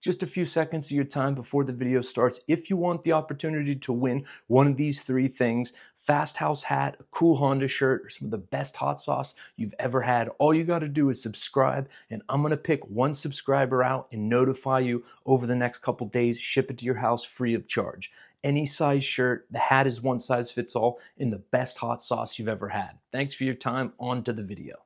just a few seconds of your time before the video starts if you want the opportunity to win one of these three things: Fast House hat, a cool Honda shirt, or some of the best hot sauce you've ever had. All you got to do is subscribe, and I'm going to pick one subscriber out and notify you over the next couple days, ship it to your house free of charge. Any size shirt, the hat is one size fits all, and the best hot sauce you've ever had. Thanks for your time. On to the video.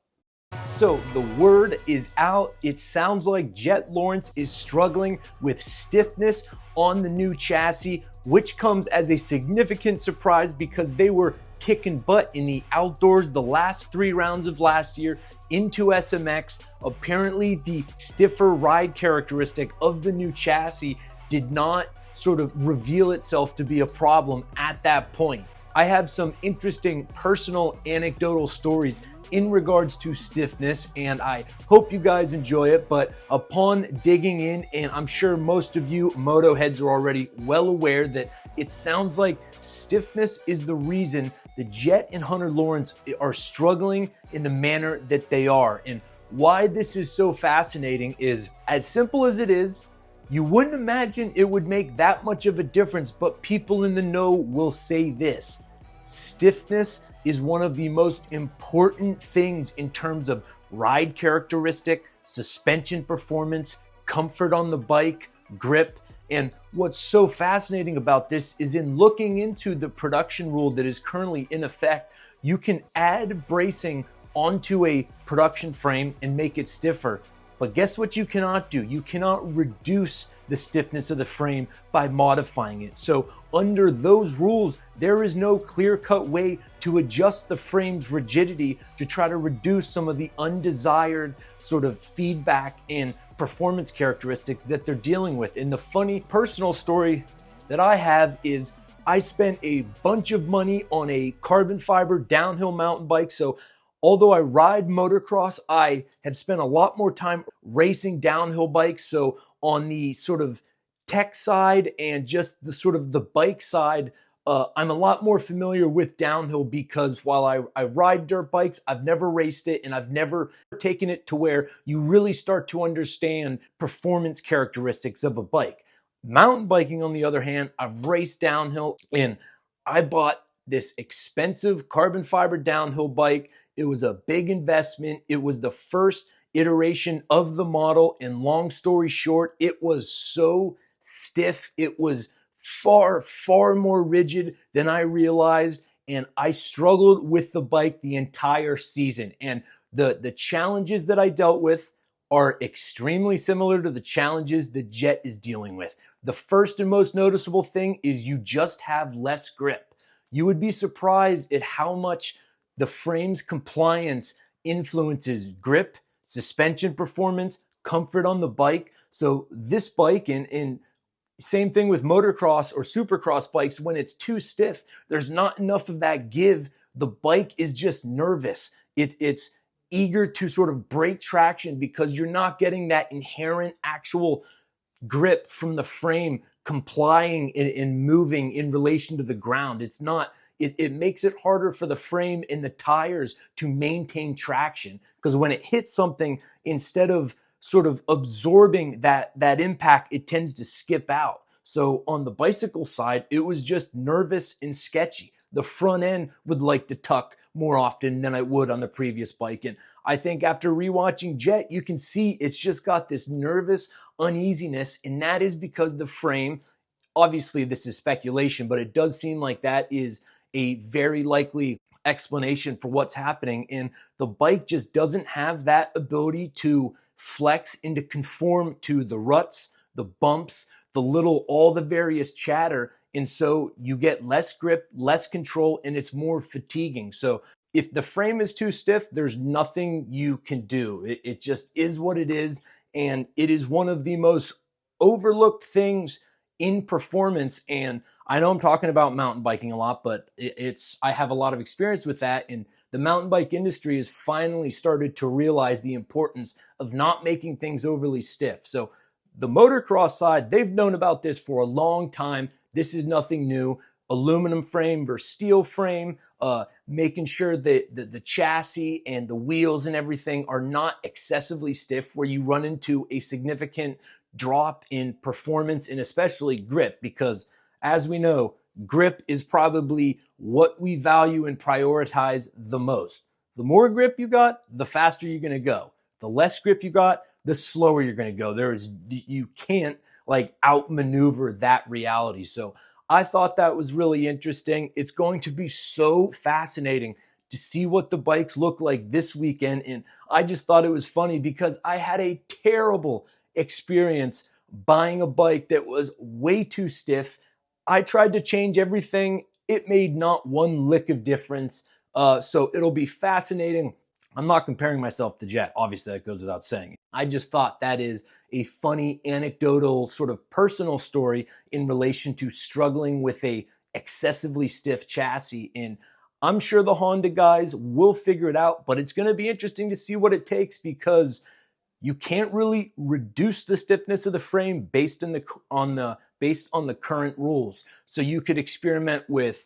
So the word is out. It sounds like Jett Lawrence is struggling with stiffness on the new chassis, which comes as a significant surprise because they were kicking butt in the outdoors the last 3 rounds of last year into SMX. Apparently the stiffer ride characteristic of the new chassis did not sort of reveal itself to be a problem at that point. I have some interesting personal anecdotal stories in regards to stiffness, and I hope you guys enjoy it. But upon digging in, and I'm sure most of you moto heads are already well aware that it sounds like stiffness is the reason the Jett and Hunter Lawrence are struggling in the manner that they are. And why this is so fascinating is, as simple as it is, you wouldn't imagine it would make that much of a difference, but people in the know will say this: stiffness is one of the most important things in terms of ride characteristic, suspension performance, comfort on the bike, grip. And what's so fascinating about this is, in looking into the production rule that is currently in effect, you can add bracing onto a production frame and make it stiffer. But guess what you cannot do? You cannot reduce the stiffness of the frame by modifying it. So under those rules, there is no clear-cut way to adjust the frame's rigidity to try to reduce some of the undesired sort of feedback and performance characteristics that they're dealing with. And the funny personal story that I have is, I spent a bunch of money on a carbon fiber downhill mountain bike. So although I ride motocross, I have spent a lot more time racing downhill bikes. So on the sort of tech side and just the sort of the bike side, I'm a lot more familiar with downhill, because while I ride dirt bikes, I've never raced it, and I've never taken it to where you really start to understand performance characteristics of a bike. Mountain biking, on the other hand, I've raced downhill, and I bought this expensive carbon fiber downhill bike. It was a big investment. It was the first iteration of the model, and long story short, it was so stiff. It was far more rigid than I realized, and I struggled with the bike the entire season. And the challenges that I dealt with are extremely similar to the challenges that Jett is dealing with. The first and most noticeable thing is you just have less grip. You would be surprised at how much the frame's compliance influences grip, suspension performance, comfort on the bike. So this bike, and same thing with motocross or supercross bikes, when it's too stiff, there's not enough of that give. The bike is just nervous. It's eager to sort of break traction because you're not getting that inherent actual grip from the frame complying and moving in relation to the ground. It's not. It makes it harder for the frame and the tires to maintain traction, because when it hits something, instead of sort of absorbing that impact, it tends to skip out. So on the bicycle side, it was just nervous and sketchy. The front end would like to tuck more often than I would on the previous bike. And I think after rewatching Jett, you can see it's just got this nervous uneasiness, and that is because the frame, obviously this is speculation, but it does seem like that is a very likely explanation for what's happening. And the bike just doesn't have that ability to flex and to conform to the ruts, the bumps, all the various chatter. And so you get less grip, less control, and it's more fatiguing. So if the frame is too stiff, there's nothing you can do. It just is what it is. And it is one of the most overlooked things in performance. And I know I'm talking about mountain biking a lot, but I have a lot of experience with that. And the mountain bike industry has finally started to realize the importance of not making things overly stiff. So the motocross side, they've known about this for a long time. This is nothing new. Aluminum frame versus steel frame, making sure that the chassis and the wheels and everything are not excessively stiff where you run into a significant drop in performance and especially grip, because as we know, grip is probably what we value and prioritize the most. The more grip you got, the faster you're going to go. The less grip you got, the slower you're going to go. You can't like outmaneuver that reality. So I thought that was really interesting. It's going to be so fascinating to see what the bikes look like this weekend. And I just thought it was funny because I had a terrible experience buying a bike that was way too stiff. I tried to change everything. It made not one lick of difference. So it'll be fascinating. I'm not comparing myself to Jett. Obviously, that goes without saying. I just thought that is a funny, anecdotal, sort of personal story in relation to struggling with a excessively stiff chassis. And I'm sure the Honda guys will figure it out, but it's going to be interesting to see what it takes, because you can't really reduce the stiffness of the frame based on the current rules. So you could experiment with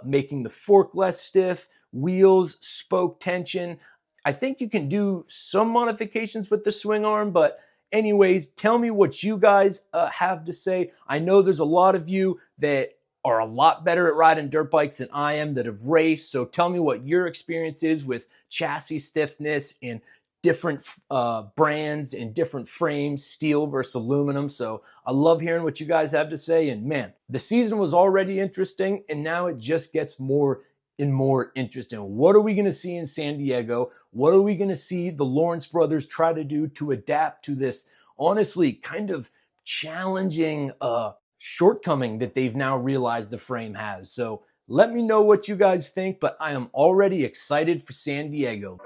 making the fork less stiff, wheels, spoke tension. I think you can do some modifications with the swing arm, but anyways, tell me what you guys have to say. I know there's a lot of you that are a lot better at riding dirt bikes than I am, that have raced. So tell me what your experience is with chassis stiffness and different brands and different frames, steel versus aluminum. So I love hearing what you guys have to say. And man, the season was already interesting, and now it just gets more and more interesting. What are we going to see in San Diego? What are we going to see the Lawrence brothers try to do to adapt to this honestly kind of challenging shortcoming that they've now realized the frame has? So let me know what you guys think, but I am already excited for San Diego.